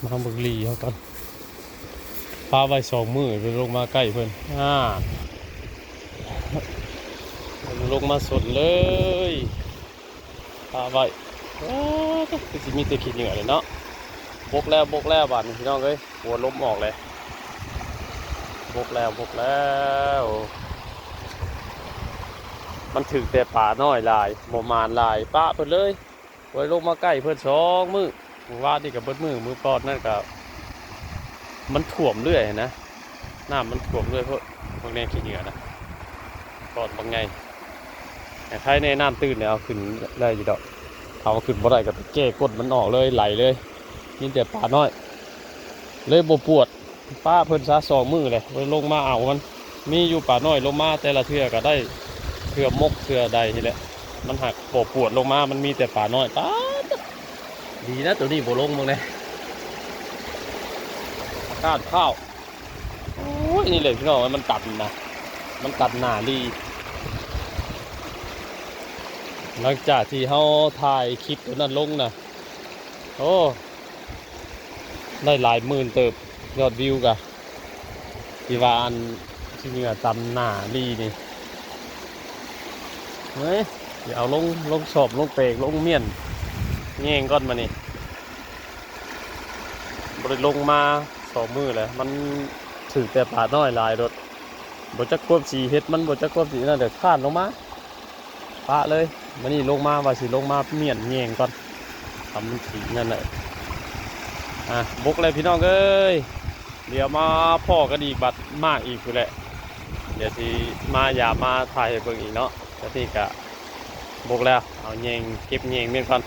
มาบึกลีเขาก่อนพาไว้2 มื้อไปลงมาใกล้เพิ่นลงมาสดเลยพาไว้คือสิมีแต่ขี้เหงื่อเลยเนาะบกแล้วบาดนี้พี่น้องเอ้ยหัวล้มออกเลยบกแล้วมันถึงแต่ป่าน้อยลายโมมานลายป้าเพิ่นเลยไว้ลงมาใกล้เพิ่น2 มื้อว่านี่กับเบิดมือปอดนั่นกับมันถ่วมเรื่อยนะน้ำมันถ่วมเรื่อยเพราะพวกนี้ขี้เหงื่อนะปอดบางไงแต่ใครในน้ำตื้นเนี่ยเอาขึ้นได้อยู่ดอกเอาขึ้นบ่ได้กับแก้กดมันออกเลยไหลเลยนี่แต่ป่าน้อยเลยบ่ปวดป้าเพิ่นซะ2 มื้อเลยไว้ลงมาเอามันมีอยู่ป่าน้อยลงมาแต่ละเทื่อก็ได้เทื่อมกเทื่อใดนี่แหละมันหักปวดลงมามันมีแต่ป่าน้อยป้าดีนะตัวนี้บ่ลงมึงเลยก้านข้าวโอ้ยนี่เลยพี่น้องมันตัดนะมันตัดหนาดีหลังจากที่เขาถ่ายคลิปตัวนั้นลงนะโอ้ได้หลายหมื่นเติบยอดวิวกะที่ว่าอันที่เหงื่อตำหนาดีนี่เฮ้ยเดี๋ยวเอาลงสอบลงเปกลงเมียนเงี้ยงก้อนมานี่บริลงมา2 มื้อเลยมันถึงแต่ป่าน้อยลายรถบดจักควบสีเฮ็ดมันบดจักควบสีนั่นเดี๋ยวข้านลงมาปะเลยมันนี่ลงมาว่าสิลงมาเมียนเงี้ยงก่อนทำมันสีนั่นแหละบกเลยพี่น้องเอ้ยเดี๋ยวมาพ่อกันอีกบัดมากอีกคือแหละเดี๋ยวที่มาอย่ามาถ่ายให้เบิ่งอีกเนาะแต่ที่กะบกแล้วเอาเงี้ยงเก็บเงี้ยงเมียนก่อน